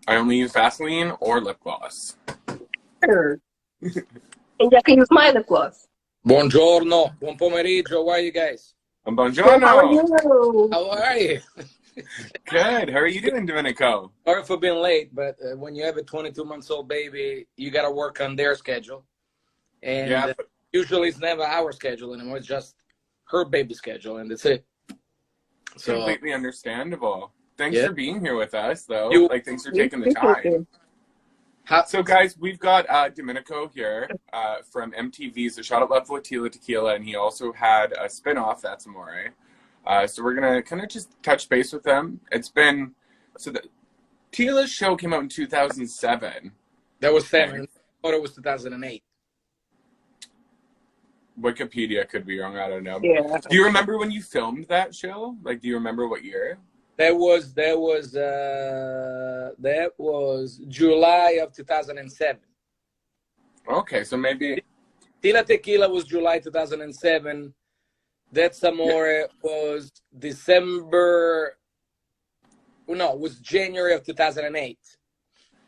I only use Vaseline or lip gloss. Sure. And I can use my lip gloss. Buongiorno, buon pomeriggio. How are you guys? Buongiorno. How are you? How are you? Good. How are you doing, Domenico? Sorry for being late, but when you have a 22-month-old baby, you got to work on their schedule. And Yeah. usually it's never our schedule anymore. It's just her baby schedule, and that's it. So Completely understandable. Thanks Yeah. for being here with us, though. You- Thanks for taking the time. So, guys, we've got Domenico here from MTV's A Shot at Love with Tila, Tequila, and he also had a spinoff, That's Amore. So we're going to kind of just touch base with them. It's been... So Tila's show came out in 2007. that was 7. I thought it was 2008. Wikipedia could be wrong. I don't know. Yeah. Do you remember when you filmed that show? Like, do you remember what year? That was July of 2007. Okay, so maybe... Tila Tequila was July 2007. That's Amore was December. No, it was January of 2008.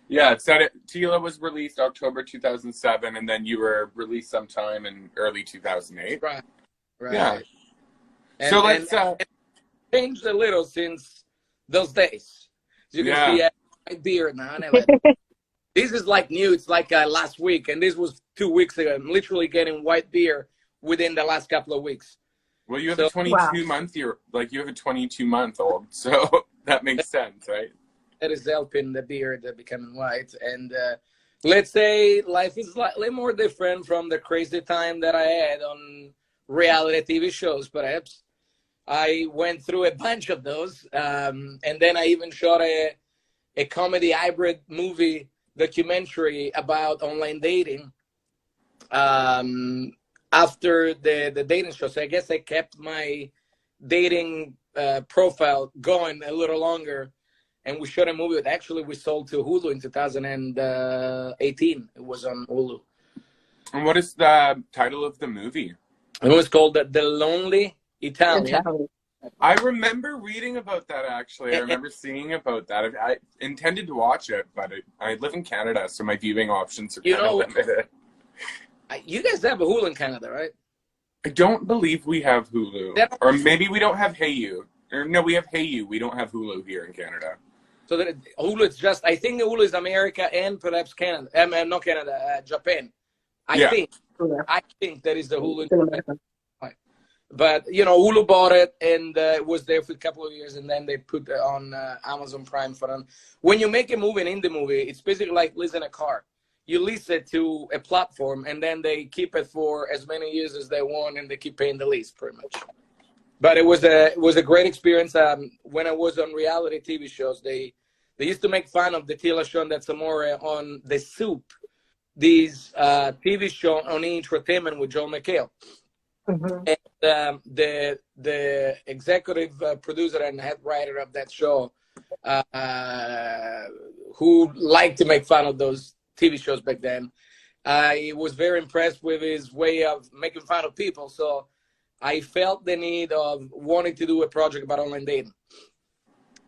Yeah, it said Tila was released October 2007, and then you were released sometime in early 2008. Right. Yeah. And, So let's... and changed a little since those days. As you can see, I have my beard now. This is like new. It's like last week, and this was 2 weeks ago. I'm literally getting white beard within the last couple of weeks. Well, you have a 22-month. You have a 22-month-old, so that makes sense, right? That is helping the beard becoming white. And let's say life is slightly more different from the crazy time that I had on reality TV shows, perhaps. I went through a bunch of those. And then I even shot a comedy hybrid movie documentary about online dating after the dating show. So I guess I kept my dating profile going a little longer. And we shot a movie that actually we sold to Hulu in 2018. It was on Hulu. And what is the title of the movie? It was called The Lonely Italian. I remember reading about that, actually. I remember seeing about that. I intended to watch it, but I live in Canada, so my viewing options are kind of limited. You guys have a Hulu in Canada, right? I don't believe we have Hulu. Or maybe we don't have Hayu. Or no, we have Hayu. We don't have Hulu here in Canada. So that Hulu is just, I think Hulu is America and perhaps Canada. Not Canada, Japan. I think that is the Hulu. But, Hulu bought it, and it was there for a couple of years, and then they put it on Amazon Prime for them. When you make a movie, an indie movie, it's basically like leasing a car. You lease it to a platform, and then they keep it for as many years as they want, and they keep paying the lease, pretty much. But it was a great experience. When I was on reality TV shows, they used to make fun of the Tila show and That's Amore on The Soup, these TV show on Entertainment with Joel McHale. Mm-hmm. And the executive producer and head writer of that show, who liked to make fun of those TV shows back then, I was very impressed with his way of making fun of people. So I felt the need of wanting to do a project about online dating.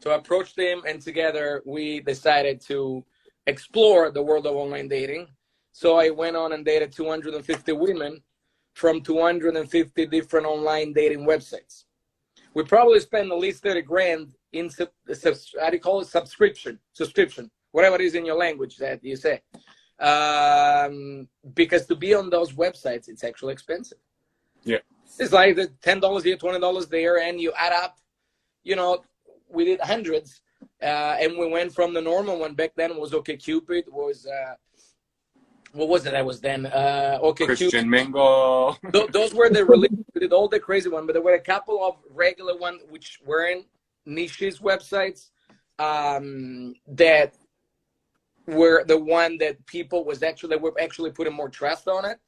So I approached him, and together we decided to explore the world of online dating. So I went on and dated 250 women from 250 different online dating websites. We probably spent at least 30 grand in, how do you call it? Subscription, whatever it is in your language that you say. Because to be on those websites, it's actually expensive. Yeah. It's like the $10 here, $20 there, and you add up, we did hundreds. And we went from the normal one back then was OkCupid, was, what was it? I was then OkCupid. Christian Mingle. Those were the really, we did all the crazy ones, but there were a couple of regular ones which weren't niches websites that were the one that people were actually putting more trust on it,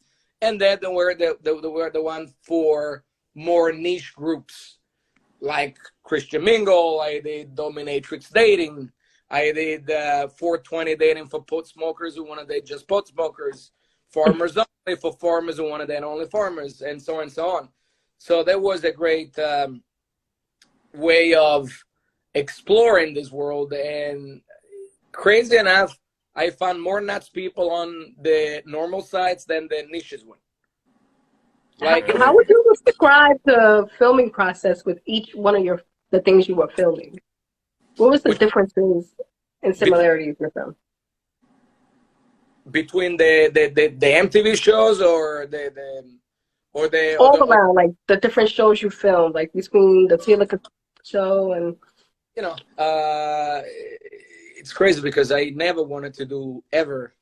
and then there were the one for more niche groups like Christian Mingle. I did dominatrix dating. I did 420 dating for pot smokers who want to date just pot smokers. Farmers only for farmers who want to date only farmers, and so on and so on. So that was a great way of exploring this world. And crazy enough, I found more nuts people on the normal sites than the niches one. Like, how would you describe the filming process with each one of the things you were filming? What was the differences and similarities with them? Between the MTV shows or all around, like the different shows you filmed, like between the Tila show and it's crazy because I never wanted to do ever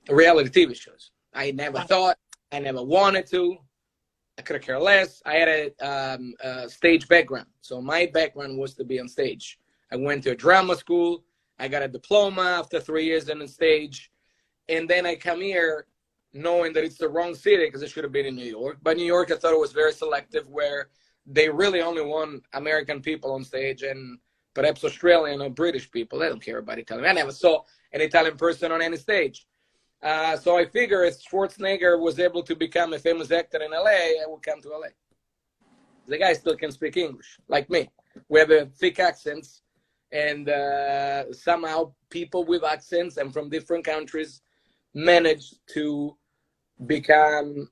reality TV shows. I never thought, I never wanted to. I could care less. I had a stage background, so my background was to be on stage. I went to a drama school. I got a diploma after 3 years in the stage, and then I come here knowing that it's the wrong city because I should have been in New York. But New York, I thought it was very selective, where they really only want American people on stage and perhaps Australian or British people. They don't care about Italian. I never saw an Italian person on any stage. So I figure if Schwarzenegger was able to become a famous actor in LA, I would come to LA. The guy still can speak English, like me. We have thick accents, and somehow people with accents and from different countries manage to become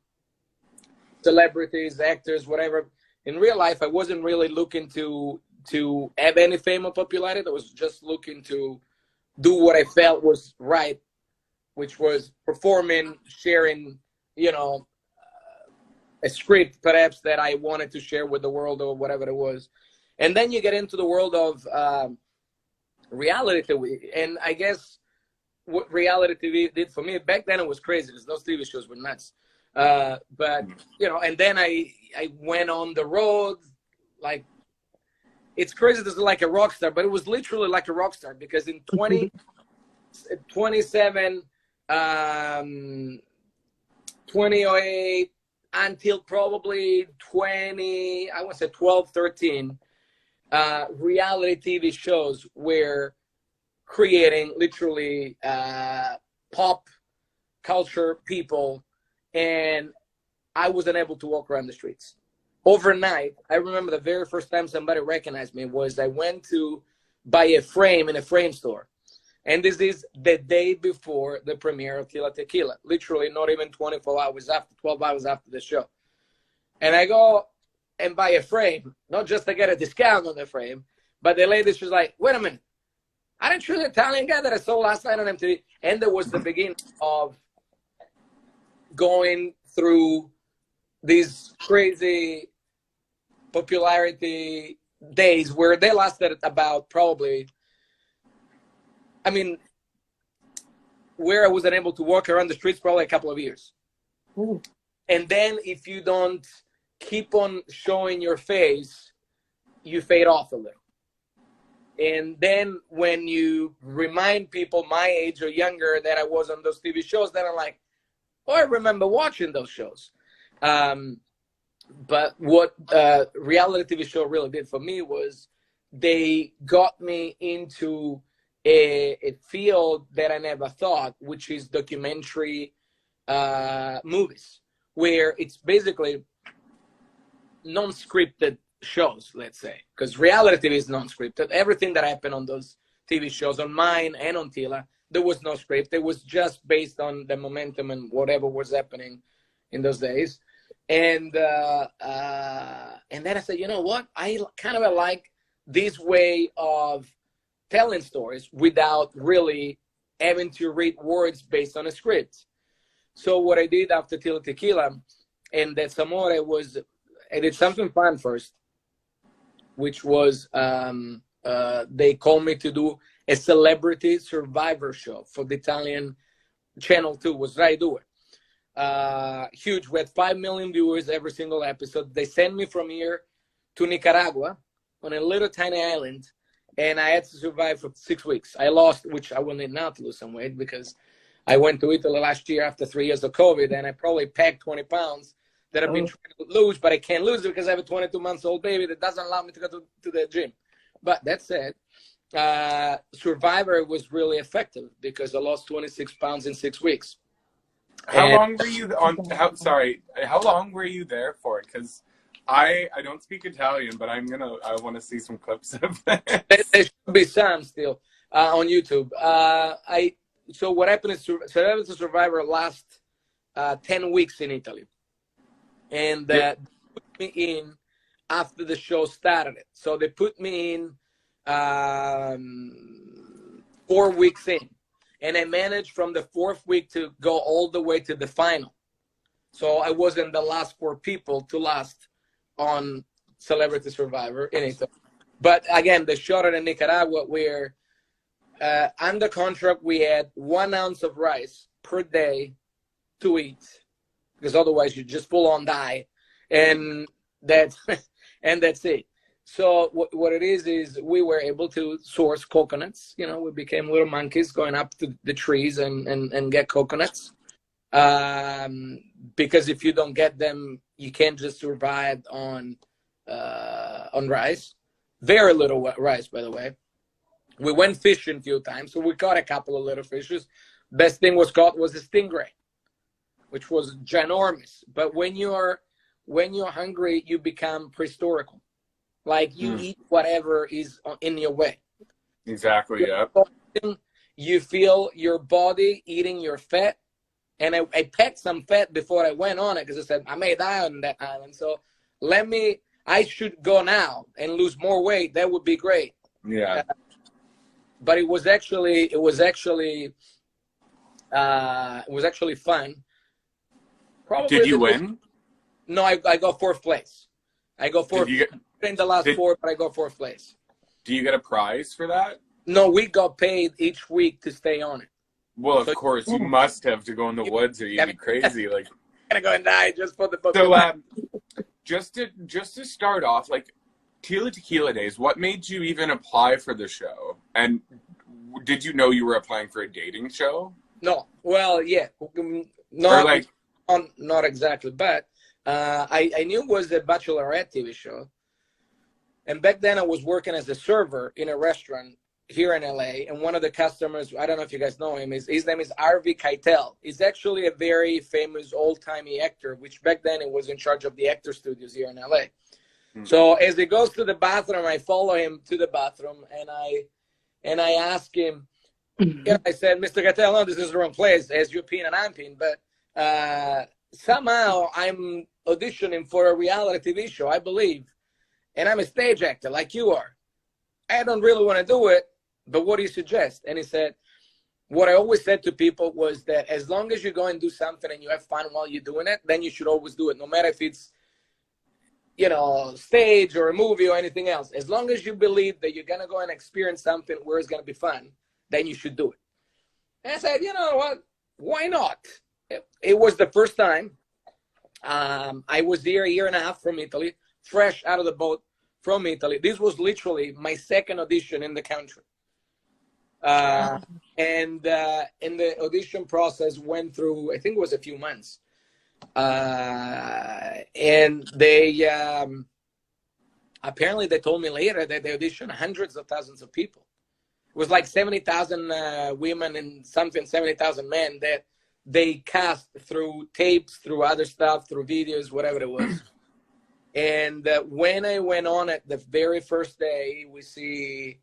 celebrities, actors, whatever. In real life, I wasn't really looking to have any fame or popularity. I was just looking to do what I felt was right, which was performing, sharing, a script perhaps that I wanted to share with the world or whatever it was. And then you get into the world of reality TV. And I guess what reality TV did for me, back then it was crazy because those TV shows were nuts. But, and then I went on the road, like, it's crazy. This is like a rock star, but it was literally like a rock star because in 27, 2008 until probably 12, 13, reality TV shows were creating literally pop culture people, and I wasn't able to walk around the streets. Overnight, I remember the very first time somebody recognized me was I went to buy a frame in a frame store. And this is the day before the premiere of Tila Tequila, literally not even 24 hours after, 12 hours after the show. And I go and buy a frame, not just to get a discount on the frame, but the lady, she was like, wait a minute, aren't you the Italian guy that I saw last night on MTV? And there was the beginning of going through these crazy popularity days where they lasted about probably, where I wasn't able to walk around the streets probably a couple of years. Ooh. And then if you don't keep on showing your face, you fade off a little. And then when you remind people my age or younger that I was on those TV shows, then I'm like, oh, I remember watching those shows. But what reality TV show really did for me was they got me into a field that I never thought, which is documentary movies, where it's basically non-scripted shows, let's say, because reality TV is non-scripted. Everything that happened on those TV shows, on mine and on Tila, there was no script. It was just based on the momentum and whatever was happening in those days. And then I said, you know what? I kind of like this way of telling stories without really having to read words based on a script. So what I did after Tila Tequila and that Samore was, I did something fun first, which was they called me to do a celebrity survivor show for the Italian Channel 2, was Rai Due. Huge. We had 5 million viewers every single episode. They sent me from here to Nicaragua on a little tiny island, and I had to survive for 6 weeks. I lost, which I will need now to lose some weight because I went to Italy last year after 3 years of COVID, and I probably packed 20 pounds that I've been trying to lose, but I can't lose it because I have a 22-month-old baby that doesn't allow me to go to the gym. But that said, Survivor was really effective because I lost 26 pounds in 6 weeks. How long were you on? How long were you there for? Because I don't speak Italian, but I want to see some clips of that. There should be some still. on YouTube. So what happened is Celebrity Survivor last 10 weeks in Italy, and they put me in after the show started. So they put me in 4 weeks in, and I managed from the 4th week to go all the way to the final. So I wasn't the last 4 people to last on Celebrity Survivor in Italy. But again, the show in Nicaragua, where under contract we had 1 ounce of rice per day to eat, because otherwise you just full on die, and that's it. So what it is we were able to source coconuts. You know, we became little monkeys going up to the trees and get coconuts. Because if you don't get them, you can't just survive on rice. Very little rice, by the way. We went fishing a few times, so we caught a couple of little fishes. Best thing was caught was a stingray, which was ginormous. But when you're hungry, you become prehistorical. Like you eat whatever is in your way. Exactly. Yeah. You feel your body eating your fat. And I packed some fat before I went on it, because I said I may die on that island. So I should go now and lose more weight. That would be great. Yeah. But it was actually fun. Probably. Did you win? No, I got 4th place. I go 4th in the last 4, but I got 4th place. Do you get a prize for that? No, we got paid each week to stay on it. Well, of course, you must have to go in the woods, or you'd be crazy. Like, I'm gonna go and die just for the book. So, just to start off, like Tila Tequila days, what made you even apply for the show? And did you know you were applying for a dating show? No. Well, yeah, not exactly, but I knew it was a Bachelorette TV show, and back then I was working as a server in a restaurant here in LA, and one of the customers, I don't know if you guys know him, his name is Harvey Keitel. He's actually a very famous old-timey actor, which back then it was in charge of the actor studios here in LA. So as he goes to the bathroom, I follow him to the bathroom, and I ask him, I said, Mr. Keitel, no, this is the wrong place, as you're peeing and I'm peeing, but somehow I'm auditioning for a reality TV show, I believe, and I'm a stage actor like you are. I don't really want to do it, but what do you suggest? And he said, what I always said to people was that as long as you go and do something and you have fun while you're doing it, then you should always do it, no matter if it's, stage or a movie or anything else. As long as you believe that you're going to go and experience something where it's going to be fun, then you should do it. And I said, you know what? Why not? It was the first time. I was there a year and a half from Italy, fresh out of the boat from Italy. This was literally my 2nd audition in the country. And the audition process went through, I think it was a few months. And they apparently they told me later that they auditioned hundreds of thousands of people. It was like 70,000 women and 70,000 men that they cast through tapes, through other stuff, through videos, whatever it was. And when I went on it, the very first day, we see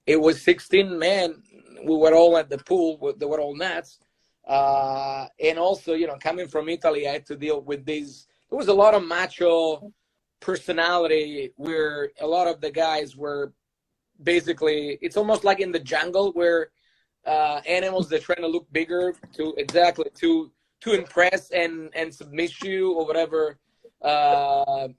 it was 16 men. We were all at the pool. They were all nuts. And also, coming from Italy, I had to deal with these. There was a lot of macho personality where a lot of the guys were basically, it's almost like in the jungle where animals, they're trying to look bigger to impress and submit you or whatever. And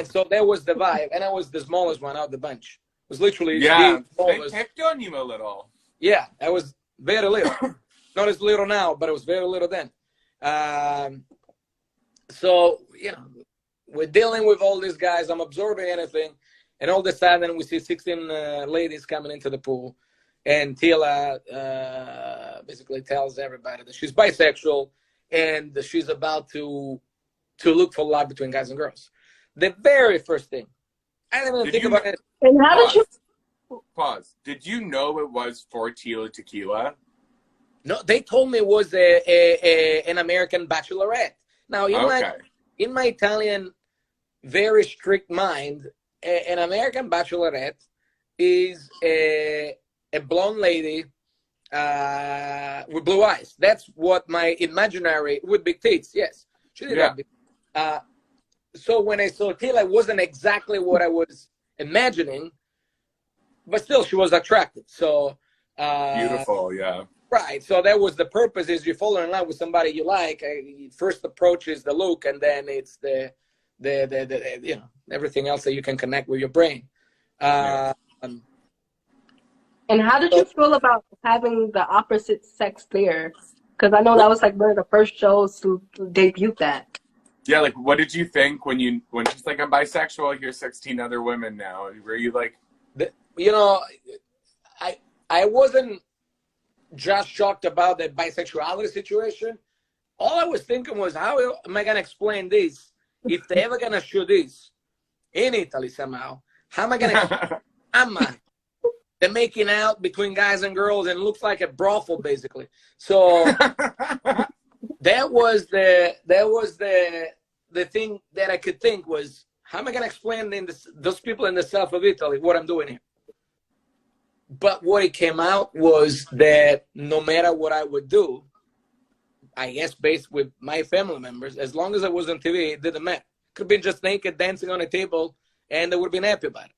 so that was the vibe, and I was the smallest one out of the bunch. It was literally they picked on you a little. Yeah, I was very little. Not as little now, but it was very little then. So we're dealing with all these guys. I'm absorbing anything, and all of a sudden we see 16 ladies coming into the pool, and Tila basically tells everybody that she's bisexual and that she's about to look for love between guys and girls. The very first thing. I didn't even think about it. And how did you... Pause. Did you know it was for Tila Tequila? No, they told me it was an American Bachelorette. Now, in my Italian, very strict mind, an American Bachelorette is a blonde lady with blue eyes. That's what my imaginary, with big teeth. Yes, she did have big. So when I saw Tila, it wasn't exactly what I was imagining, but still, she was attractive. So beautiful, yeah. Right. So that was the purpose: is you fall in love with somebody you like. First approach is the look, and then it's the you know, everything else that you can connect with your brain. And how did you feel about having the opposite sex there? Because I know that was like one of the first shows to debut that. Yeah, like what did you think when she's like, I'm bisexual, here's 16 other women now? Were you like, you know, I wasn't just shocked about the bisexuality situation. All I was thinking was, how am I gonna explain this if they ever gonna show this in Italy somehow? How am I gonna they're making out between guys and girls and it looks like a brothel basically. So that was the thing that I could think was, how am I gonna explain those people in the south of Italy what I'm doing here? But what it came out was that no matter what I would do, I guess based with my family members, as long as I was on TV, it didn't matter. Could have been just naked dancing on a table and they would have been happy about it.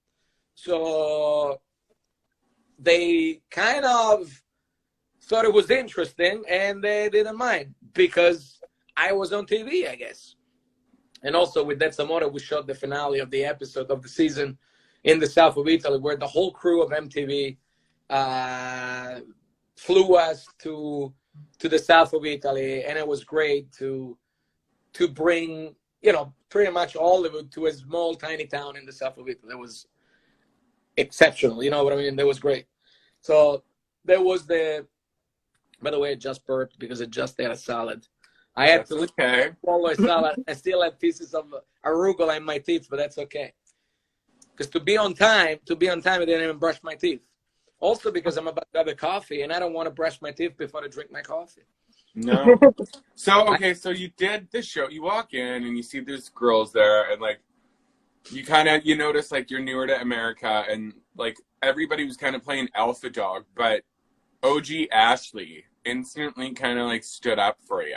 So they kind of thought it was interesting and they didn't mind because I was on TV, I guess. And also with that Samora, we shot the finale of the episode of the season in the south of Italy, where the whole crew of MTV flew us to the south of Italy, and it was great to bring, you know, pretty much all of it to a small, tiny town in the south of Italy. It was exceptional, you know what I mean? That was great. So there was by the way, I just burped because I just had a salad. I had to swallow a salad. I still have pieces of arugula in my teeth, but that's okay. Because to be on time, I didn't even brush my teeth. Also because I'm about to have a coffee, and I don't want to brush my teeth before I drink my coffee. No. So, okay, so you did the show. You walk in, and you see there's girls there, and, like, you notice, like, you're newer to America, and, like, everybody was kind of playing alpha dog, but OG Ashley instantly kind of, like, stood up for you.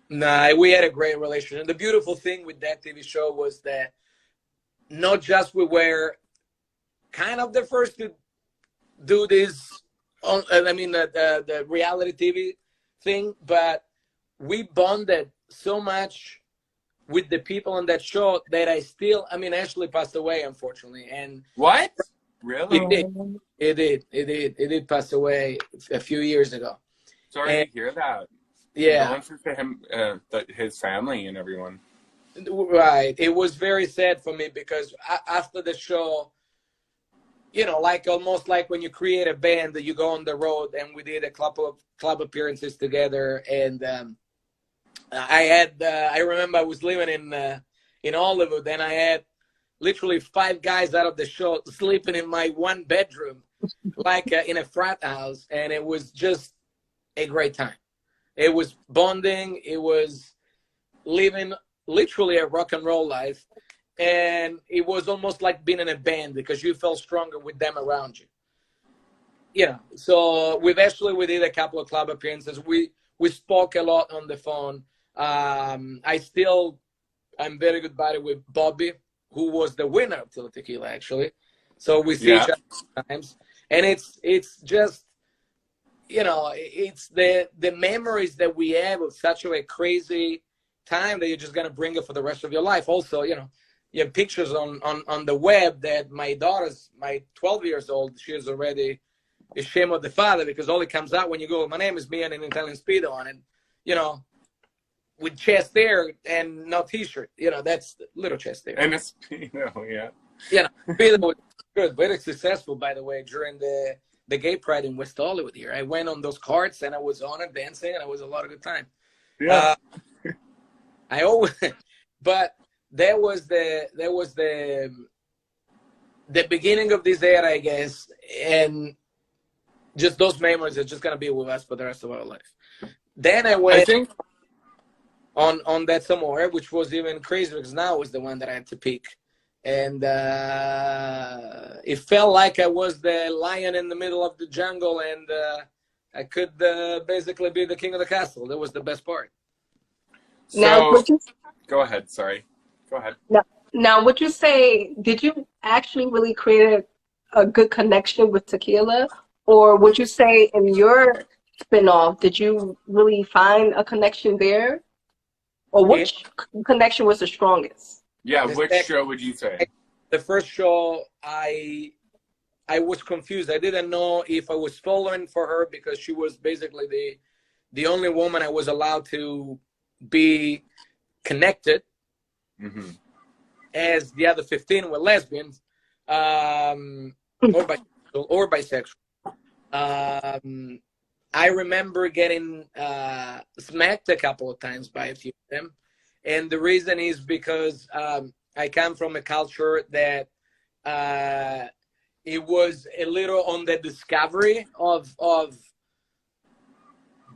Nah, we had a great relationship. The beautiful thing with that TV show was that not just we were kind of the first to do this, the reality TV thing, but we bonded so much with the people on that show that Ashley passed away, unfortunately. And what? Really? It did pass away a few years ago. Sorry to hear that. Yeah. Condolences to him, his family and everyone. Right. It was very sad for me because after the show, you know, like almost like when you create a band that you go on the road, and we did a couple of club appearances together. And I remember I was living in Hollywood, and I had literally 5 guys out of the show sleeping in my one bedroom, like in a frat house. And it was just a great time. It was bonding. It was living literally a rock and roll life. And it was almost like being in a band because you felt stronger with them around you. You know, so with Ashley, we did a couple of club appearances. We spoke a lot on the phone. I'm very good buddy with Bobby, who was the winner of Tila Tequila, actually. So we see each other sometimes. And it's just, you know, it's the memories that we have of such a crazy time that you're just going to bring it for the rest of your life. Also, you know, you have pictures on the web that my 12 years old, she is already ashamed of the father because all it comes out when you go, my name is me and an Italian Speedo on it, you know, with chest hair and no t-shirt, you know, that's little chest hair. And a Speedo, yeah. You know, Speedo was good, very successful, by the way, during the gay pride in West Hollywood here. I went on those carts and I was on it dancing and it was a lot of good time. Yeah. But that was the beginning of this era, I guess, and just those memories are just gonna be with us for the rest of our life. Then I went on that Samora, which was even crazier because now was the one that I had to pick, And it felt like I was the lion in the middle of the jungle, and I could basically be the king of the castle. That was the best part. So, now, go ahead. Sorry. Go ahead. Now, would you say, did you actually really create a good connection with Tequila? Or would you say in your spinoff, did you really find a connection there? Or which connection was the strongest? Yeah, which show would you say? The first show, I was confused. I didn't know if I was falling for her because she was basically the only woman I was allowed to be connected, as the other 15 were lesbians, or bisexual. I remember getting smacked a couple of times by a few of them. And the reason is because I come from a culture that it was a little on the discovery of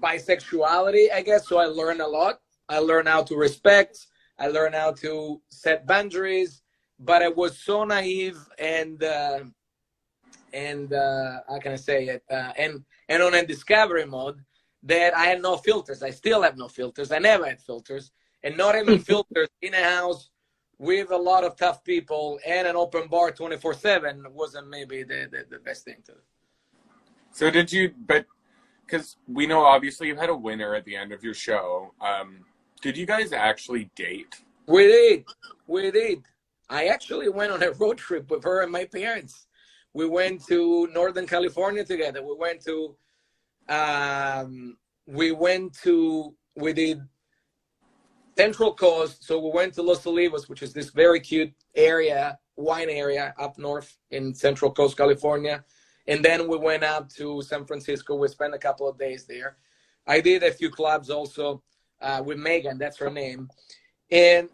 bisexuality, I guess. So I learned a lot. I learned how to respect. I learned how to set boundaries. But I was so naive and how can I say it? And on a discovery mode that I had no filters. I still have no filters. I never had filters. And not even filters in a house with a lot of tough people and an open bar 24/7 wasn't maybe the best thing to do. So did you, but because we know obviously you had a winner at the end of your show. Did you guys actually date? We did. We did. I actually went on a road trip with her and my parents. We went to Northern California together. We did Central Coast. So we went to Los Olivos, which is this very cute area, wine area up north in Central Coast, California. And then we went up to San Francisco. We spent a couple of days there. I did a few clubs also with Megan. That's her name. And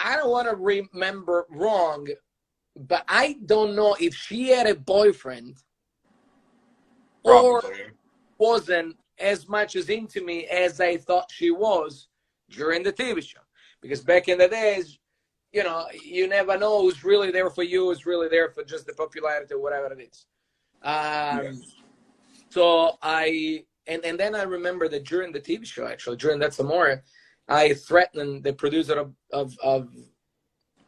I don't want to remember wrong, but I don't know if she had a boyfriend or wasn't as much as into me as I thought she was during the TV show. Because back in the days, you know, you never know who's really there for you, who's really there for just the popularity or whatever it is. So and then I remember that during the TV show, actually, during that Samora, I threatened the producer of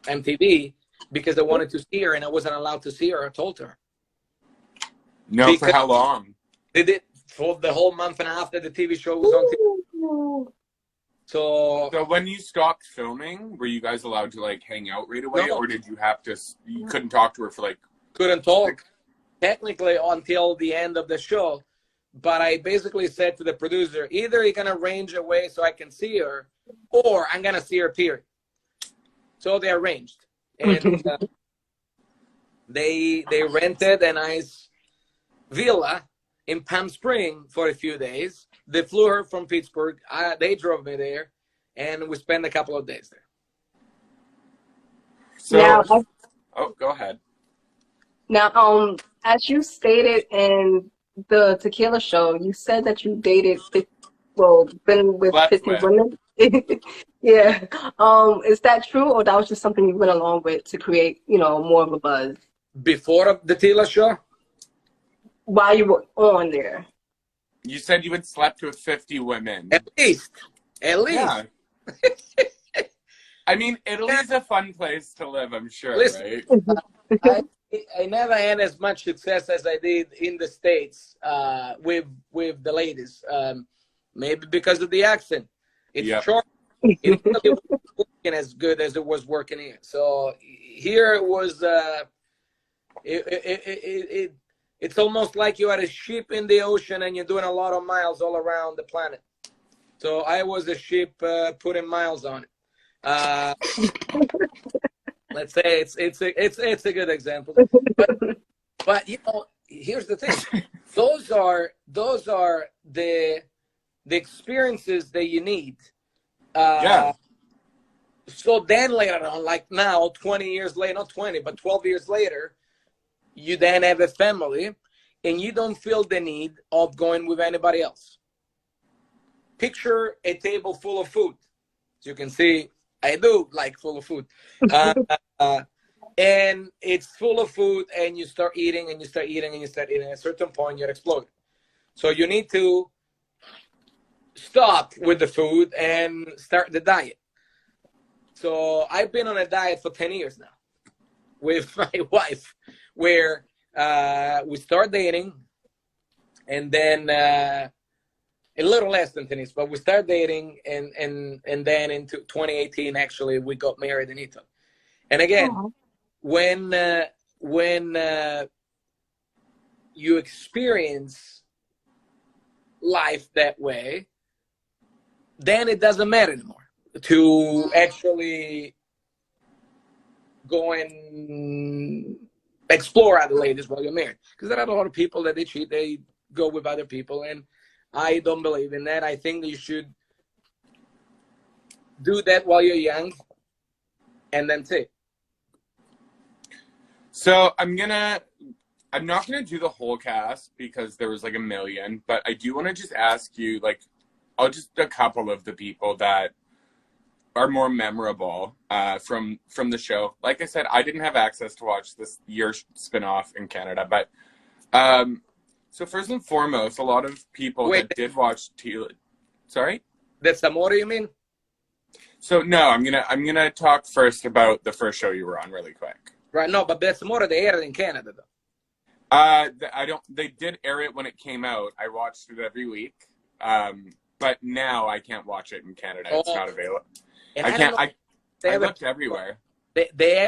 MTV because I wanted to see her and I wasn't allowed to see her. I told her. No, because for how long? They did for the whole month and a half that the TV show was on TV. So when you stopped filming, were you guys allowed to like hang out right away, no. or did you have to? You couldn't talk to her for like. Couldn't talk technically until the end of the show. But I basically said to the producer, either you're going to arrange a way so I can see her, or I'm going to see her, period. So they arranged. And they rented a nice villa in Palm Springs for a few days. They flew her from Pittsburgh. They drove me there, and we spent a couple of days there. So, go ahead. Now, as you stated in the Tequila show, you said that you dated, been with 50 women. Yeah. Is that true, or that was just something you went along with to create, more of a buzz? Before the Tila show? While you were on there. You said you had slept with 50 women. At least. Yeah. I mean, Italy's a fun place to live, I'm sure, Listen, right? I never had as much success as I did in the States with the ladies. Maybe because of the accent. It's short. It wasn't working as good as it was working here. So here it was. It's almost like you had a ship in the ocean and you're doing a lot of miles all around the planet. So I was a ship putting miles on it. Let's say it's a good example. But here's the thing. Those are the experiences that you need. So then later on, like now, 20 years later, not 20, but 12 years later, you then have a family and you don't feel the need of going with anybody else. Picture a table full of food. As you can see, I do like full of food. Uh, and it's full of food, and you start eating, and you start eating, and you start eating. At a certain point, you're exploding. So you need to stop with the food and start the diet. So I've been on a diet for 10 years now with my wife, where we start dating, and then a little less than 10 years, but we start dating, and then into 2018, actually, we got married in Italy. And again, when you experience life that way, then it doesn't matter anymore to actually go and explore other ladies while you're married. Because there are a lot of people that they cheat, they go with other people, and I don't believe in that. I think that you should do that while you're young, and then see. So I'm not gonna do the whole cast because there was like a million, but I do want to just ask you, like, just a couple of the people that are more memorable from the show. Like I said, I didn't have access to watch this year's spinoff in Canada, but so first and foremost, a lot of people that did watch Tila. Sorry? That's Amore, you mean? So no, I'm gonna talk first about the first show you were on, really quick. Right. No, but that's Amore, they aired in Canada, though. They did air it when it came out. I watched it every week. But now I can't watch it in Canada. It's not available. I looked everywhere.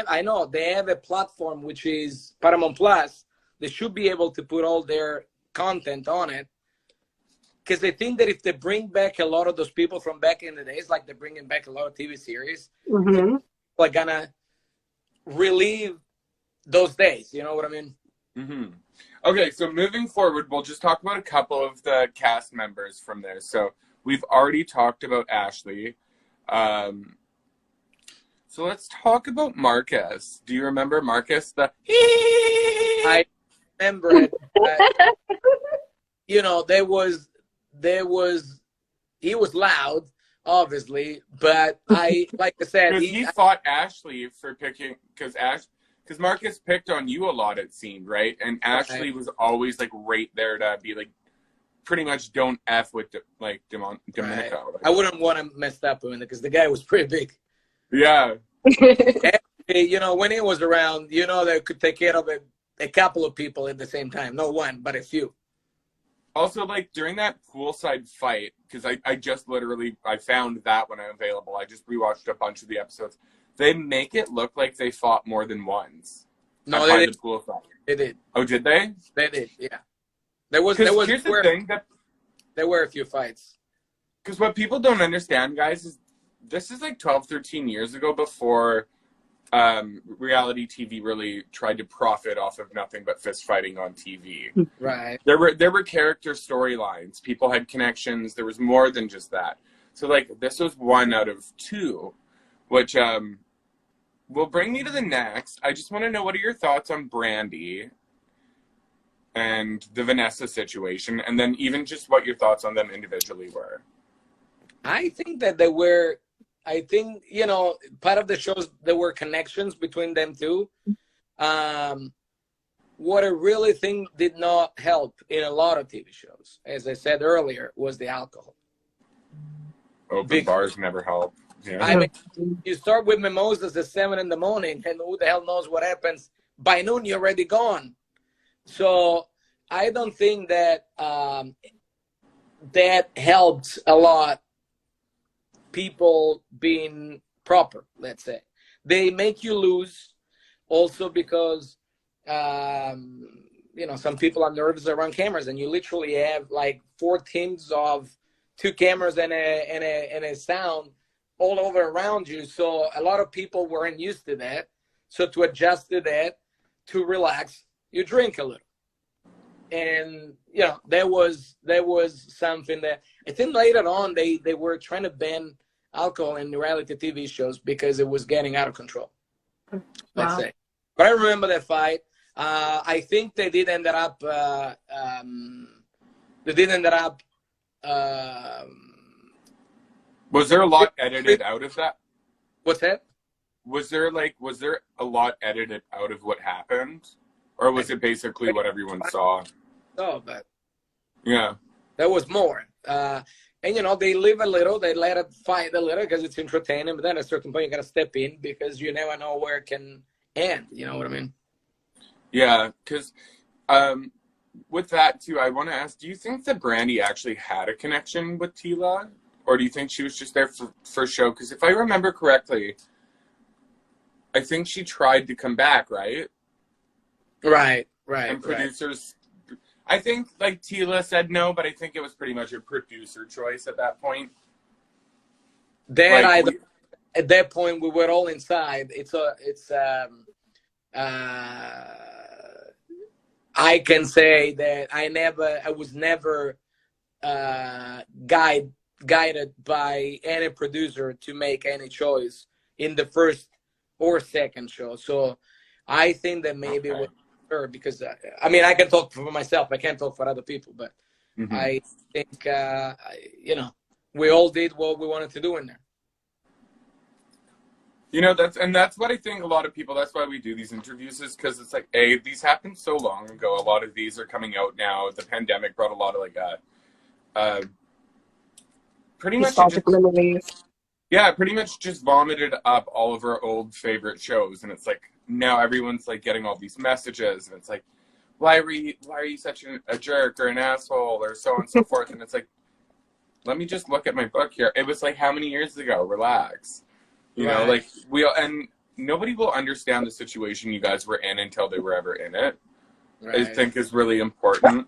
I know they have a platform, which is Paramount Plus. They should be able to put all their content on it, because they think that if they bring back a lot of those people from back in the days, like they're bringing back a lot of TV series, they're gonna relive those days. You know what I mean? Mm-hmm. Okay, so moving forward, we'll just talk about a couple of the cast members from there. So we've already talked about Ashley. So let's talk about Marcus. Do you remember Marcus? I remember it. You know, he was loud, obviously, but like I said, he fought Ashley for picking, because Marcus picked on you a lot, it seemed, right? And Ashley was always like right there to be like, pretty much don't F with Domenico. Right. I wouldn't want to mess up with him because the guy was pretty big. Yeah. And, you know, when he was around, you know, they could take care of a couple of people at the same time. Not one, but a few. Also, like, during that poolside fight, because I just literally, I found that when I'm available. I just rewatched a bunch of the episodes. They make it look like they fought more than once. No, they did. The poolside. They did. Oh, did they? They did, yeah. There were a few fights. Because what people don't understand, guys, is this is like 12, 13 years ago, before reality TV really tried to profit off of nothing but fist fighting on TV. Right. There were character storylines. People had connections. There was more than just that. So, like, this was one out of two, which will bring me to the next. I just want to know, what are your thoughts on Brandy and the Vanessa situation, and then even just what your thoughts on them individually were? I think that you know, part of the shows, there were connections between them two. What I really think did not help in a lot of TV shows, as I said earlier, was the alcohol. Open bars never help. Yeah. I mean, you start with mimosas at 7 a.m, and who the hell knows what happens? By noon, you're already gone. So I don't think that that helped a lot people being proper, let's say. They make you lose also because, you know, some people are nervous around cameras, and you literally have like 4 teams of 2 cameras and a sound all over around you. So a lot of people weren't used to that. So to adjust to that, to relax, you drink a little. And, you know, there was something that I think later on they were trying to ban alcohol in reality TV shows because it was getting out of control. Let's say. But I remember that fight. I think they did end up. Was there a lot edited out of that? What's that? Was there a lot edited out of what happened, or was it basically what everyone saw? Oh, but yeah, there was more. And they live a little, they let it fight a little because it's entertaining. But then at a certain point, you gotta step in because you never know where it can end. You know what I mean? Yeah, because with that too, I want to ask: do you think that Brandy actually had a connection with Tila, or do you think she was just there for show? Because if I remember correctly, I think she tried to come back, right? Right. And producers, I think Tila said no, but I think it was pretty much a producer choice at that point. At that point, we were all inside. I can say that I was never guided by any producer to make any choice in the first or second show. So I think that maybe it was her because I can talk for myself. I can't talk for other people, but I think we all did what we wanted to do in there. That's what I think a lot of people, that's why we do these interviews, is because it's like, these happened so long ago. A lot of these are coming out now. The pandemic brought a lot of pretty much pretty much just vomited up all of our old favorite shows. And it's like, now everyone's getting all these messages, and it's like, why are you such a jerk or an asshole or so on and so forth. And it's like, let me just look at my book here. It was how many years ago? Relax. You know, and nobody will understand the situation you guys were in until they were ever in it. Right. I think is really important.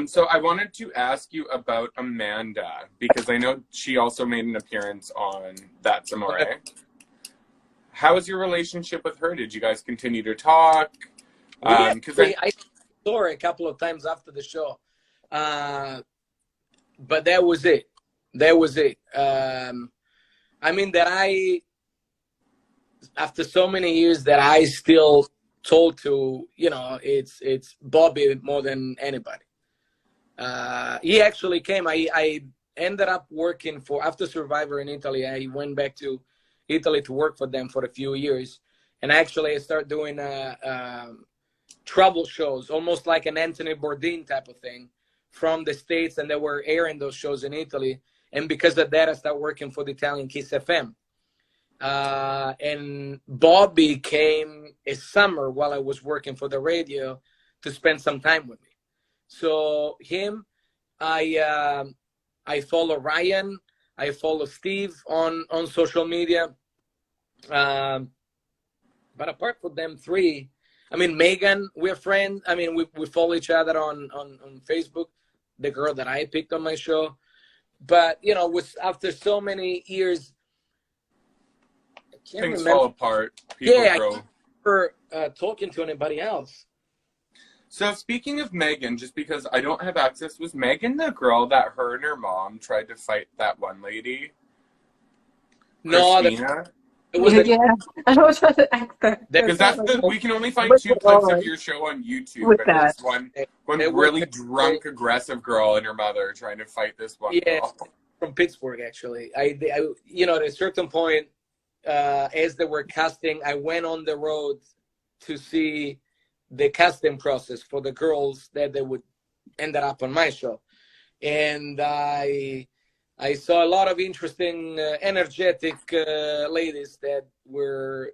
So I wanted to ask you about Amanda, because I know she also made an appearance on That's Amore. How was your relationship with her? Did you guys continue to talk? I saw her a couple of times after the show. But that was it. After so many years that I still told to, it's Bobby more than anybody. He actually came. I ended up working after Survivor in Italy. I went back to Italy to work for them for a few years. And actually I started doing travel shows, almost like an Anthony Bourdain type of thing from the States. And they were airing those shows in Italy. And because of that, I started working for the Italian Kiss FM. And Bobby came a summer while I was working for the radio to spend some time with me. So him, I follow Ryan, I follow Steve on social media. But apart from them three, Megan, we're friends. We follow each other on Facebook, the girl that I picked on my show. But, after so many years, things fall apart. People grow. I can't remember talking to anybody else. So speaking of Megan, just because I don't have access, was Megan the girl that her and her mom tried to fight that one lady? No, Christina? It was I was trying to act that. Because we can only find 2 clips of your show on YouTube. But there's one really drunk, aggressive girl and her mother trying to fight this one girl. From Pittsburgh, actually. I at a certain point, as they were casting, I went on the road to see the casting process for the girls that they would end up on my show. And I saw a lot of interesting, energetic ladies that were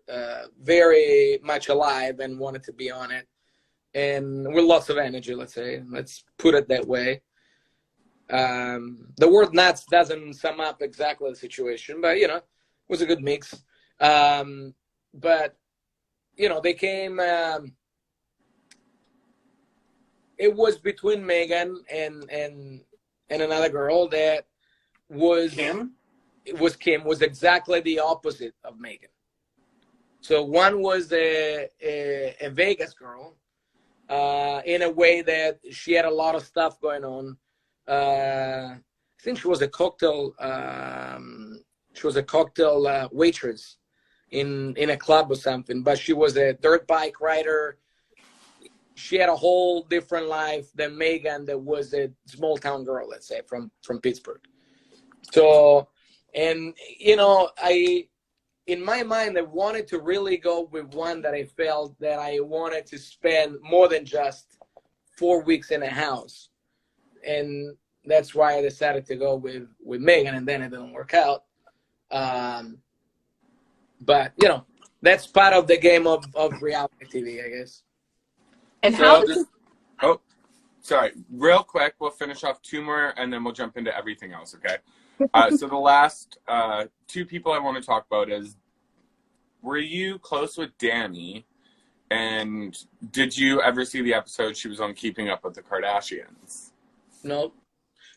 very much alive and wanted to be on it. And with lots of energy, let's put it that way. The word nuts doesn't sum up exactly the situation, but, it was a good mix. But, they came, it was between Megan and another girl that was Kim? It was Kim, was exactly the opposite of Megan. So one was a Vegas girl, in a way that she had a lot of stuff going on. I think she was a cocktail waitress in a club or something, but she was a dirt bike rider. She had a whole different life than Megan, that was a small town girl, let's say, from Pittsburgh. So, and in my mind, I wanted to really go with one that I felt that I wanted to spend more than just 4 weeks in a house. And that's why I decided to go with Megan, and then it didn't work out. But, you know, that's part of the game of reality TV, I guess. And so oh, sorry. Real quick, we'll finish off 2 more, and then we'll jump into everything else, okay? So the last 2 people I want to talk about is, were you close with Danny? And did you ever see the episode she was on Keeping Up with the Kardashians? No.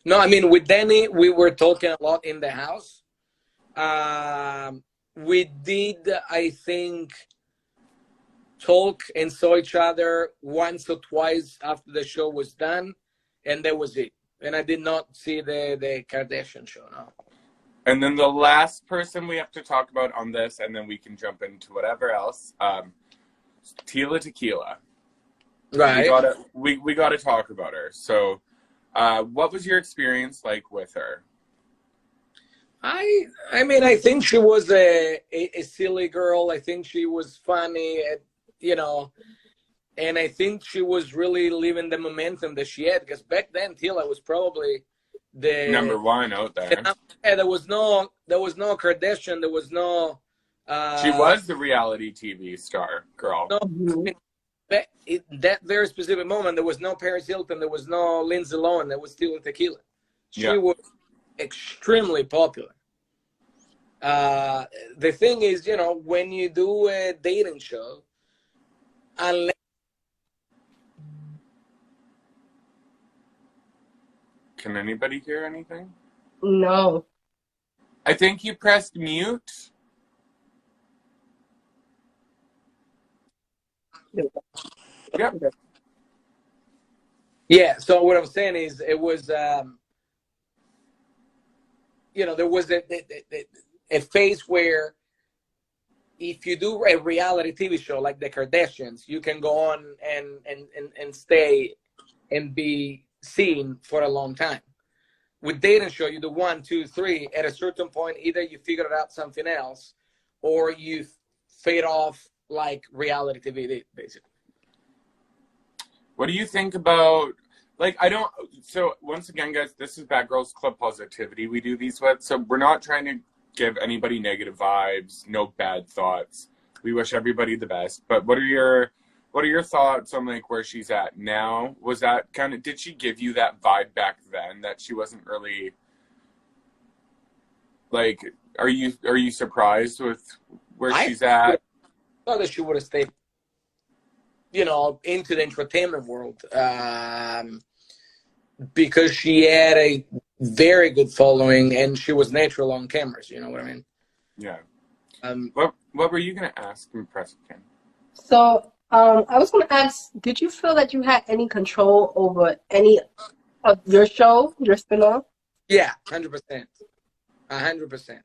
No, I mean, with Danny, we were talking a lot in the house. We did, I think, talk and saw each other once or twice after the show was done, and that was it. And I did not see the Kardashian show, no. And then the last person we have to talk about on this, and then we can jump into whatever else, Tila Tequila. Right. We gotta talk about her. So, what was your experience like with her? I mean, I think she was a silly girl. I think she was funny, you know, and I think she was really living the momentum that she had, because back then Tila was probably the number 1 out there. There was no Kardashian. There was no. She was the reality TV star girl. No, that very specific moment, there was no Paris Hilton. There was no Lindsay Lohan. There was Tila Tequila. She was extremely popular. The thing is, you know, when you do a dating show, unless can anybody hear anything? No. I think you pressed mute. Yep. Yeah, so what I'm saying is, it was you know, there was a phase where if you do a reality TV show like the Kardashians, you can go on and stay and be seen for a long time. With dating show, you do 1, 2, 3. At a certain point, either you figure out something else, or you fade off like reality TV did, basically. What do you think about, like, so once again, guys, this is Bad Girls Club Positivity we do these with, so we're not trying to give anybody negative vibes, no bad thoughts. We wish everybody the best. But what are your thoughts on, like, where she's at now? Was that kind of, did she give you that vibe back then that she wasn't really, like, are you surprised with where she's at? I thought that she would have stayed, you know, into the entertainment world, because she had a very good following and she was natural on cameras. You know what I mean? Yeah. What were you gonna ask, Press Kim? So, I was gonna ask, did you feel that you had any control over any of your show, your spinoff? Yeah, 100%. 100%.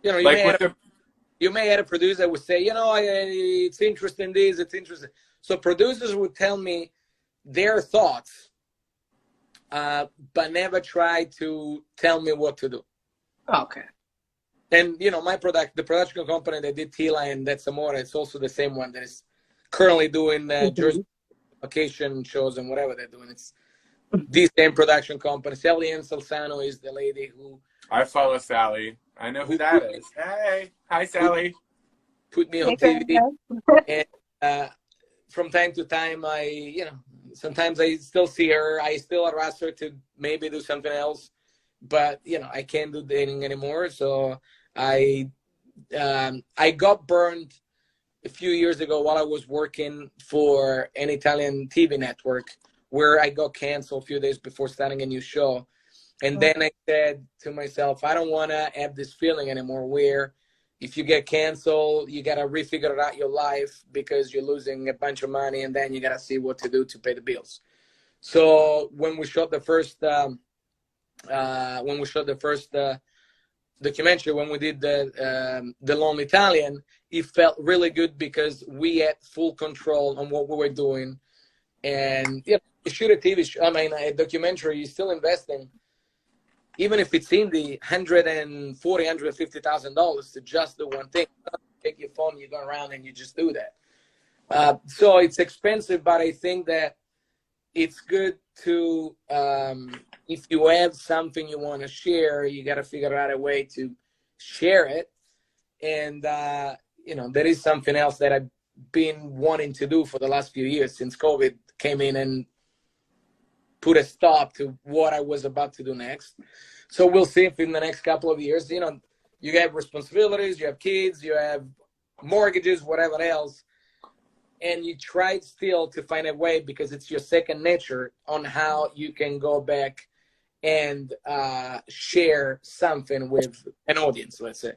You know, you may have a producer that would say, you know, it's interesting this, it's interesting. So producers would tell me their thoughts, but never try to tell me what to do. Okay. And, you know, the production company that did Tila and That's Amore, it's also the same one that is currently doing Jersey vacation shows and whatever they're doing. It's the same production company. Sally Ann Salzano is the lady who... I follow Sally. I know who that is. Hey. Hi, Sally. Put me on TV. And from time to time, sometimes I still see her. I still harass her to maybe do something else. But, you know, I can't do dating anymore. So I got burned a few years ago while I was working for an Italian TV network, where I got canceled a few days before starting a new show. And then I said to myself, I don't want to have this feeling anymore where if you get canceled, you got to refigure out your life because you're losing a bunch of money, and then you got to see what to do to pay the bills. So when we shot the first documentary, when we did the Lone Italian, it felt really good because we had full control on what we were doing. And you shoot a TV show, a documentary, you're still investing even if it's in the $140,000, $150,000 to just do one thing. You take your phone, you go around and you just do that. So it's expensive, but I think that it's good to, if you have something you want to share, you got to figure out a way to share it. And, there is something else that I've been wanting to do for the last few years since COVID came in and put a stop to what I was about to do next. So we'll see if in the next couple of years, you have responsibilities, you have kids, you have mortgages, whatever else. And you try still to find a way, because it's your second nature, on how you can go back and share something with an audience, let's say.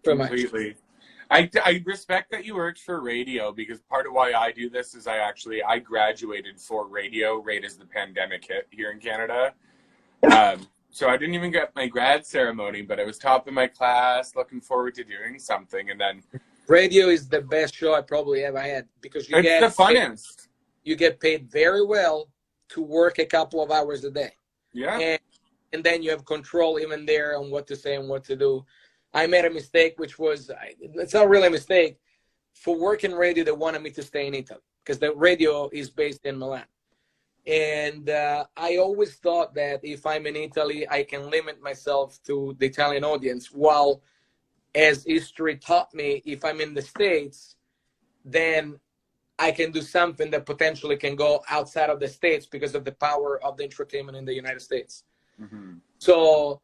Completely. I respect that you worked for radio, because part of why I do this is I graduated for radio right as the pandemic hit here in Canada. So I didn't even get my grad ceremony, but I was top of my class, looking forward to doing something. And then radio is the best show I probably ever had, because it's the funnest. You get paid very well to work a couple of hours a day. Yeah. And then you have control even there on what to say and what to do. I made a mistake, which was, it's not really a mistake. For working radio, they wanted me to stay in Italy, because the radio is based in Milan. And I always thought that if I'm in Italy, I can limit myself to the Italian audience, while, as history taught me, if I'm in the States, then I can do something that potentially can go outside of the States because of the power of the entertainment in the United States. Mm-hmm. So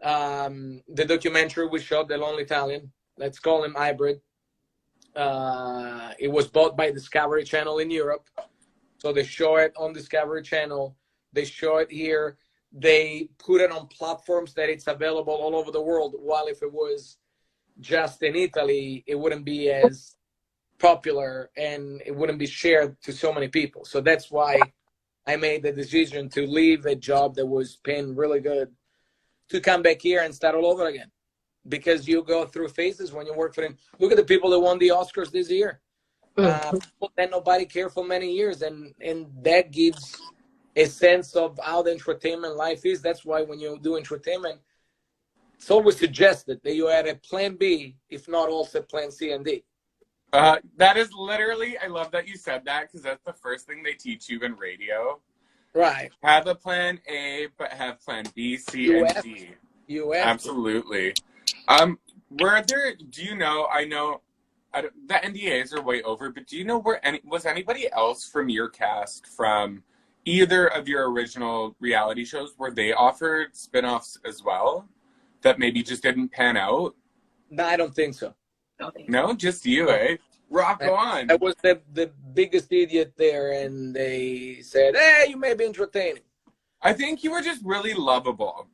the documentary we shot, The Lonely Italian, let's call him hybrid. It was bought by Discovery Channel in Europe. So they show it on Discovery Channel. They show it here. They put it on platforms that it's available all over the world. While if it was just in Italy, it wouldn't be as popular and it wouldn't be shared to so many people. So that's why I made the decision to leave a job that was paying really good to come back here and start all over again. Because you go through phases when you work for them. Look at the people that won the Oscars this year. That nobody cared for many years, and that gives a sense of how the entertainment life is. That's why when you do entertainment, it's always suggested that you had a plan B, if not also plan C and D. That is literally, I love that you said that, because that's the first thing they teach you in radio. Right. Have a plan A, but have plan B, C, and D. Absolutely. Were there, do you know, I know, the NDAs are way over, but do you know was anybody else from your cast from either of your original reality shows, were they offered spinoffs as well that maybe just didn't pan out? No, I don't think so. No, just you, eh? Rock on. I was the biggest idiot there, and they said, hey, you may be entertaining. I think you were just really lovable.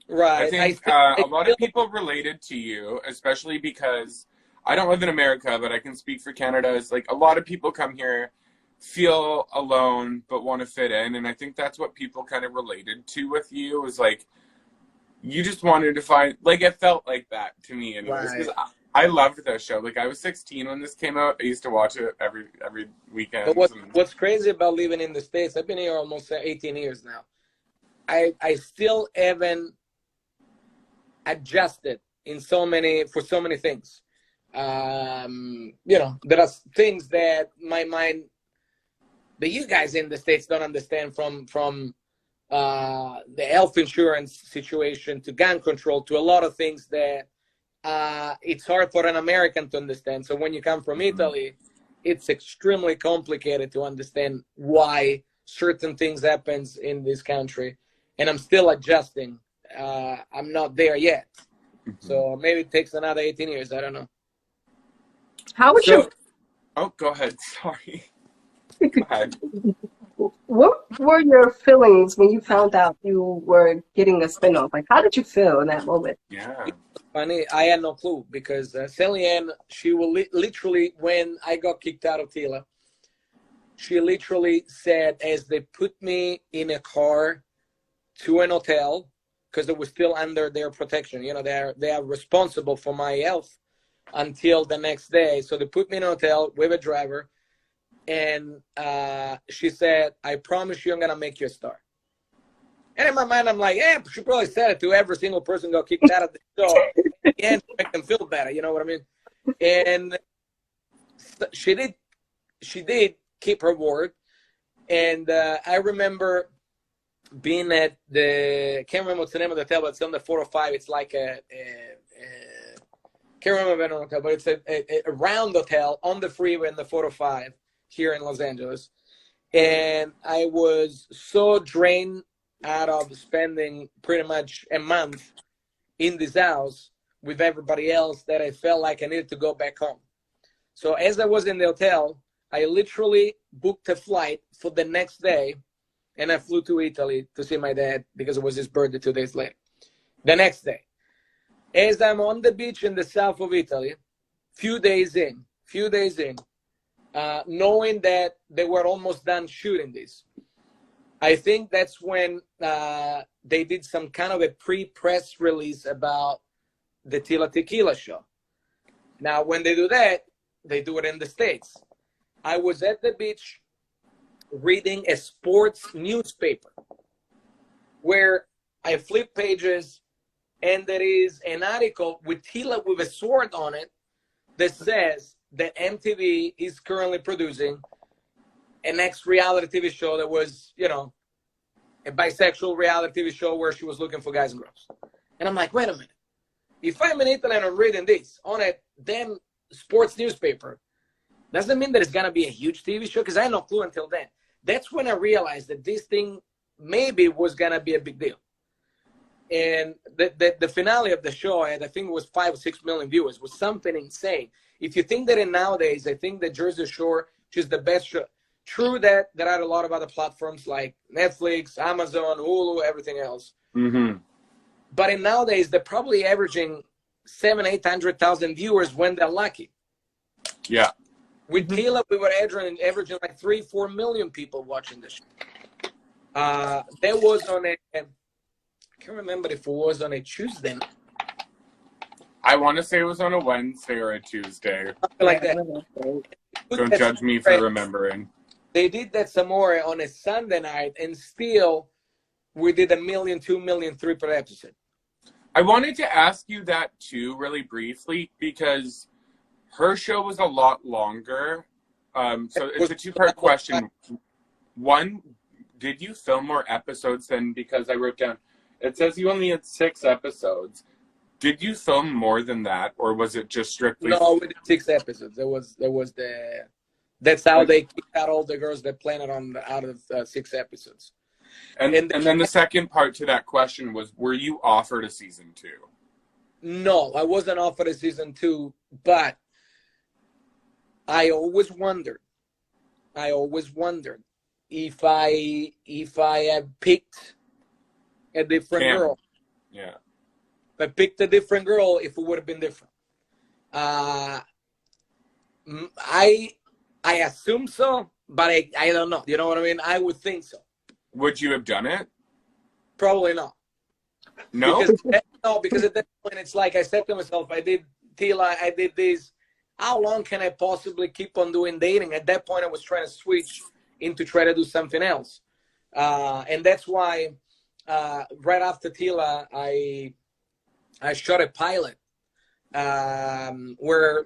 Right. I think a lot of people related to you, especially because I don't live in America, but I can speak for Canada. It's like a lot of people come here, feel alone, but want to fit in. And I think that's what people kind of related to with you, was like, you just wanted to find, like, it felt like that to me. And right. Because I loved this show. Like, I was 16 when this came out. I used to watch it every weekend. But what's crazy about living in the States, I've been here almost 18 years now. I still haven't adjusted for so many things. There are things that my mind, that you guys in the States don't understand, from the health insurance situation to gun control to a lot of things that it's hard for an American to understand. So when you come from Italy, it's extremely complicated to understand why certain things happens in this country. And I'm still adjusting. I'm not there yet. So maybe it takes another 18 years. I don't know. How would you? Oh, go ahead. Sorry. Go ahead. What were your feelings when you found out you were getting a spinoff? Like, how did you feel in that moment? Yeah. Funny, I had no clue, because Celianne, she will literally, when I got kicked out of Tila, she literally said, as they put me in a car to an hotel, because they were still under their protection. They are responsible for my health until the next day. So they put me in a hotel with a driver, and she said, I promise you I'm going to make you a star. And in my mind, I'm like, yeah, she probably said it to every single person got kicked out of the show and to make them feel better. You know what I mean? And she did keep her word. And I remember being at can't remember what's the name of the hotel, but it's on the 405. It's like can't remember the hotel, but it's a round hotel on the freeway in the 405 here in Los Angeles. And I was so drained out of spending pretty much a month in this house with everybody else that I felt like I needed to go back home. So as I was in the hotel, I literally booked a flight for the next day, and I flew to Italy to see my dad because it was his birthday 2 days later. The next day, as I'm on the beach in the south of Italy, few days in, knowing that they were almost done shooting this, I think that's when they did some kind of a pre-press release about the Tila Tequila show. Now, when they do that, they do it in the States. I was at the beach reading a sports newspaper where I flip pages and there is an article with Tila with a sword on it that says that MTV is currently producing a next reality TV show that was, you know, a bisexual reality TV show where she was looking for guys and girls. And I'm like, wait a minute. If I'm in Italy and I'm reading this on a damn sports newspaper, doesn't mean that it's going to be a huge TV show, because I had no clue until then. That's when I realized that this thing maybe was going to be a big deal. And the finale of the show, I think it was 5 or 6 million viewers, was something insane. If you think that in nowadays, I think that Jersey Shore is the best show. True that there are a lot of other platforms like Netflix, Amazon, Hulu, everything else. Mm-hmm. But in nowadays, they're probably averaging 700,000-800,000 viewers when they're lucky. Yeah. With Tila, we were averaging like 3-4 million people watching the show. That was on I can't remember if it was on a Tuesday. I want to say it was on a Wednesday or a Tuesday. Something like that. Don't judge me for remembering. They did that some more on a Sunday night, and still we did 1 million, 2 million, 3 per episode. I wanted to ask you that too, really briefly, because her show was a lot longer. So it's a two-part question. One, did you film more episodes than, because I wrote down, it says you only had 6 episodes. Did you film more than that, or was it just strictly? No, we did 6 episodes. That's how they kicked out all the girls that planned on out of 6 episodes. And then the second part to that question was, were you offered a season 2? No, I wasn't offered a season 2, but I always wondered if I had picked a different girl. Yeah. If I picked a different girl, if it would have been different. I assume so, but I don't know. You know what I mean? I would think so. Would you have done it? Probably not. No? Because at that point, it's like I said to myself, I did Tila, I did this. How long can I possibly keep on doing dating? At that point, I was trying to switch into try to do something else. And that's why right after Tila, I shot a pilot where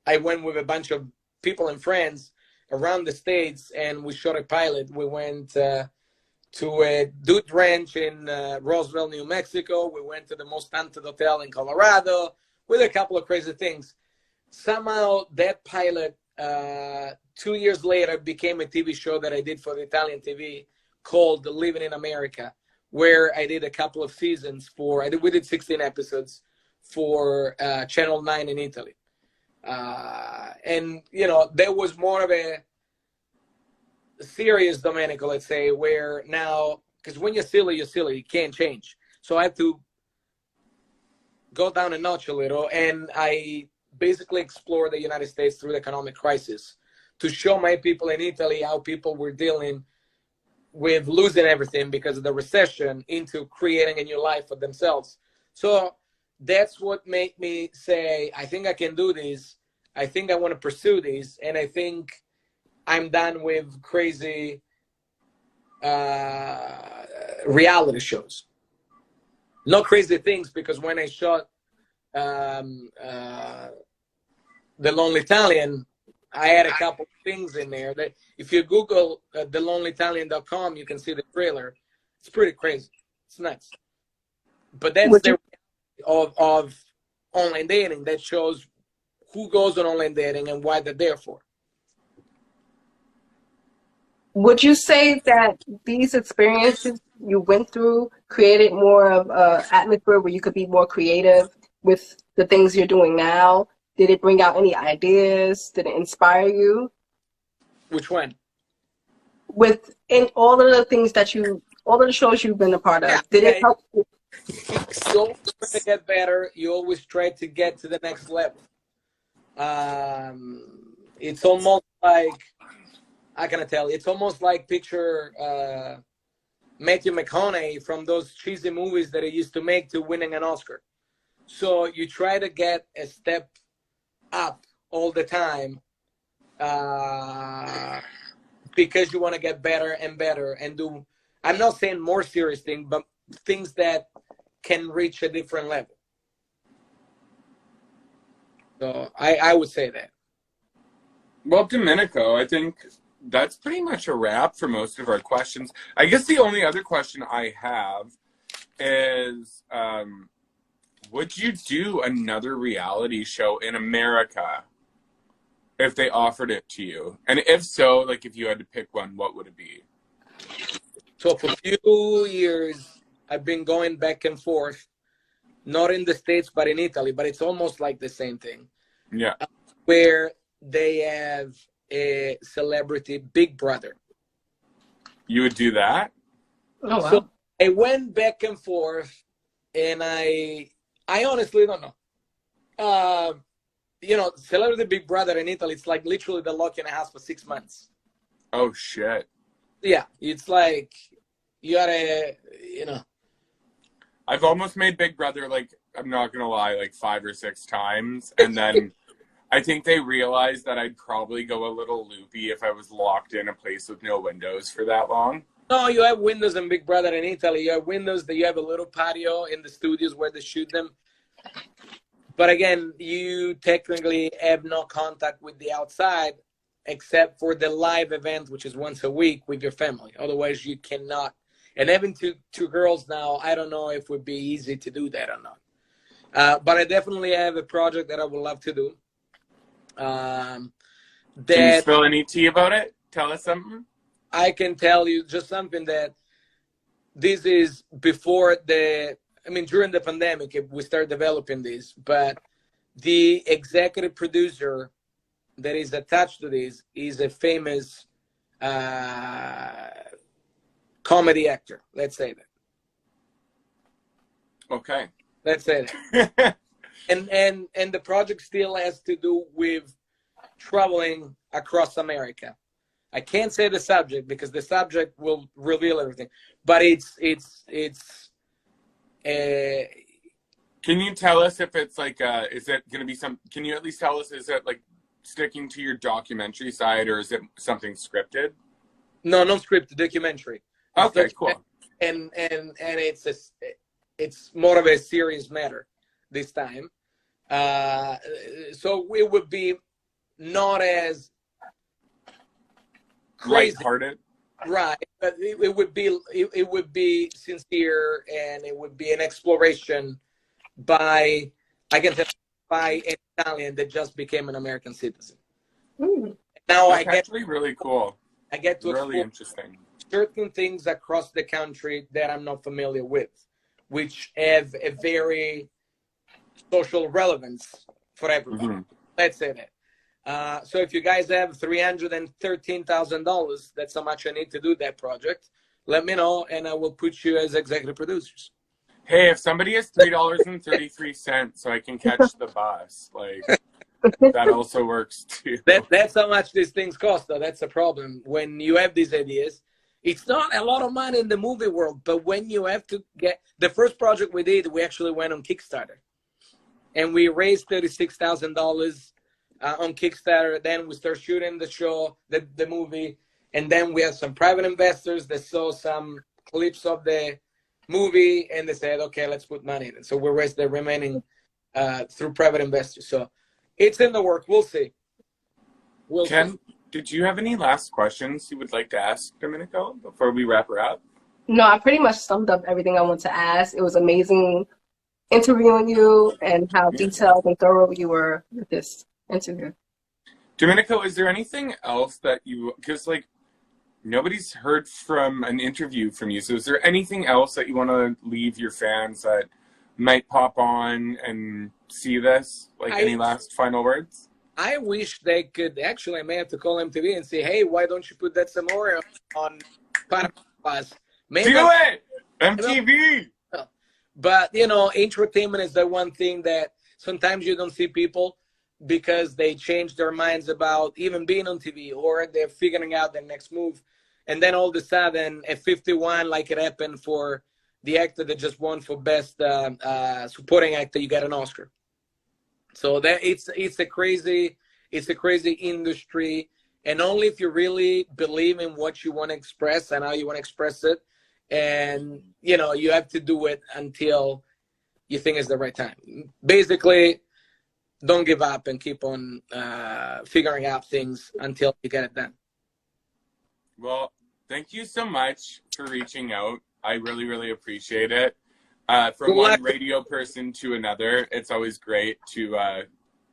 I went with a bunch of people and friends around the States, and we shot a pilot. We went to a dude ranch in Roswell, New Mexico. We went to the most haunted hotel in Colorado with a couple of crazy things. Somehow that pilot, 2 years later, became a TV show that I did for the Italian TV called Living in America, where I did a couple of seasons we did 16 episodes for Channel 9 in Italy. And, you know, there was more of a serious Domenico, let's say, where now, because when you're silly, you can't change. So I have to go down a notch a little, and I basically explore the United States through the economic crisis to show my people in Italy how people were dealing with losing everything because of the recession into creating a new life for themselves. So that's what made me say, I think I can do this. I think I want to pursue this. And I think I'm done with crazy reality shows. Not Crazy Things, because when I shot The Lonely Italian, I had a couple of things in there that if you Google thelonelyitalian.com, you can see the trailer. It's pretty crazy. It's nuts. But that's the reality of online dating that shows who goes on online dating and why they're there for. Would you say that these experiences you went through created more of an atmosphere where you could be more creative with the things you're doing now? Did it bring out any ideas? Did it inspire you? Which one? In all of the things that all of the shows you've been a part of, did it help you? You always try to get better. You always try to get to the next level. It's almost like, how can I tell you? It's almost like picture Matthew McConaughey from those cheesy movies that he used to make to winning an Oscar. So you try to get a step up all the time because you want to get better and better and do, I'm not saying more serious things, but things that can reach a different level. So I would say that. Well, Domenico, I think that's pretty much a wrap for most of our questions. I guess the only other question I have is, would you do another reality show in America if they offered it to you? And if so, like if you had to pick one, what would it be? So for a few years, I've been going back and forth, not in the States, but in Italy, but it's almost like the same thing. Yeah. Where they have a celebrity Big Brother. You would do that? Oh, wow. So I went back and forth, and I honestly don't know. Celebrity Big Brother in Italy, it's like literally the lock in a house for 6 months. Oh, shit. Yeah, it's like you gotta, I've almost made Big Brother, like, I'm not going to lie, like 5 or 6 times. And then I think they realized that I'd probably go a little loopy if I was locked in a place with no windows for that long. No, you have windows in Big Brother in Italy. You have windows that you have a little patio in the studios where they shoot them. But again, you technically have no contact with the outside except for the live event, which is once a week with your family. Otherwise, you cannot. And having two girls now, I don't know if it would be easy to do that or not. But I definitely have a project that I would love to do. Can you spill any tea about it? Tell us something. I can tell you just something that this is before during the pandemic, we started developing this, but the executive producer that is attached to this is a famous comedy actor. Let's say that. Okay. Let's say that. And the project still has to do with traveling across America. I can't say the subject because the subject will reveal everything. But it's Can you tell us if it's like is it going to be can you at least tell us, is it like sticking to your documentary side or is it something scripted? No, not scripted, documentary. Okay, cool. And it's more of a serious matter this time. So it would be not as crazy, lighthearted, right? But it would be sincere, and it would be an exploration by an Italian that just became an American citizen. Now that's actually really cool. I get to really explore interesting certain things across the country that I'm not familiar with, which have a very social relevance for everybody. Mm-hmm. Let's say that. So if you guys have $313,000, that's how much I need to do that project. Let me know, and I will put you as executive producers. Hey, if somebody has $3.33, so I can catch the bus, like that also works too. That's how much these things cost, though. That's the problem. When you have these ideas, it's not a lot of money in the movie world, but when you have to get the first project we did, we actually went on Kickstarter. And we raised $36,000 on Kickstarter. Then we start shooting the show, the movie. And then we had some private investors that saw some clips of the movie, and they said, okay, let's put money in it. So we raised the remaining through private investors. So it's in the work. We'll see. Ken, did you have any last questions you would like to ask Domenico before we wrap her up? No, I pretty much summed up everything I want to ask. It was amazing interviewing you and how detailed and thorough you were with this interview. Domenico, is there anything else that you, because like nobody's heard from an interview from you, so is there anything else that you want to leave your fans that might pop on and see this? Like any last final words? I wish they could, actually I may have to call MTV and say, hey, why don't you put that some more on Plus? Do it! MTV! But, you know, entertainment is the one thing that sometimes you don't see people because they change their minds about even being on TV, or they're figuring out their next move. And then all of a sudden, at 51, like it happened for the actor that just won for Best Supporting Actor, you get an Oscar. So that it's a crazy industry. And only if you really believe in what you want to express and how you want to express it, and, you know, you have to do it until you think it's the right time. Basically, don't give up and keep on figuring out things until you get it done. Well, thank you so much for reaching out. I really, really appreciate it. From one radio person to another, it's always great to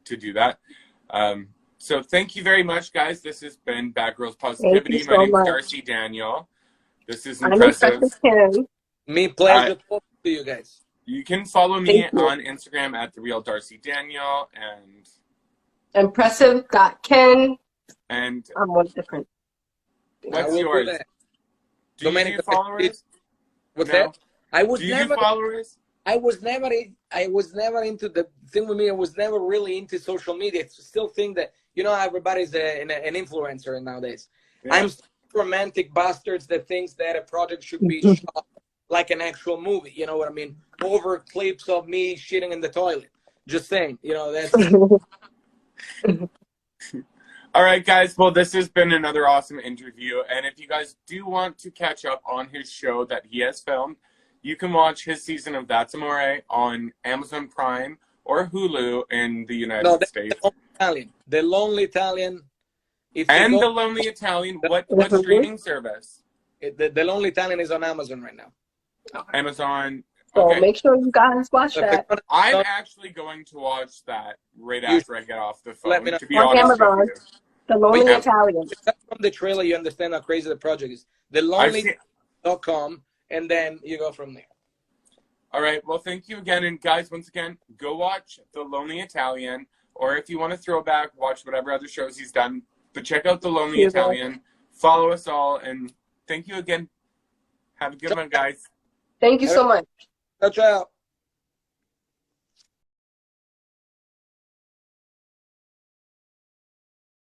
do that. So thank you very much, guys. This has been Bad Girls Positivity. My name is Darcy Daniel. This is impressive. Me pleasure talking to you guys. You can follow me on Instagram at @TheRealDarcyDaniel and Impressive.Ken. And I'm one different. What's yours? Do you do followers? What's that? I was do you do followers? I was never into the thing with me. I was never really into social media. It's still think that, you know, everybody's an influencer nowadays. Yeah. I'm romantic bastards that thinks that a project should be shot like an actual movie. You know what I mean? Over clips of me shitting in the toilet. Just saying, you know, that's... All right, guys. Well, this has been another awesome interview. And if you guys do want to catch up on his show that he has filmed, you can watch his season of That's Amore on Amazon Prime or Hulu in the United States. The Lonely Italian. The Lonely Italian. What streaming service? The Lonely Italian is on Amazon right now. Amazon. Okay. So make sure you guys watch that. I'm actually going to watch that right after I get off the phone. Let me know. To be honest with you. The Lonely Italian. From the trailer, you understand how crazy the project is. TheLonely.com, and then you go from there. All right. Well, thank you again. And guys, once again, go watch The Lonely Italian. Or if you want to throw back, watch whatever other shows he's done. But check out The Lonely Italian. Follow us all. And thank you again. Have a good one, guys. Thank you so much. Ciao, ciao.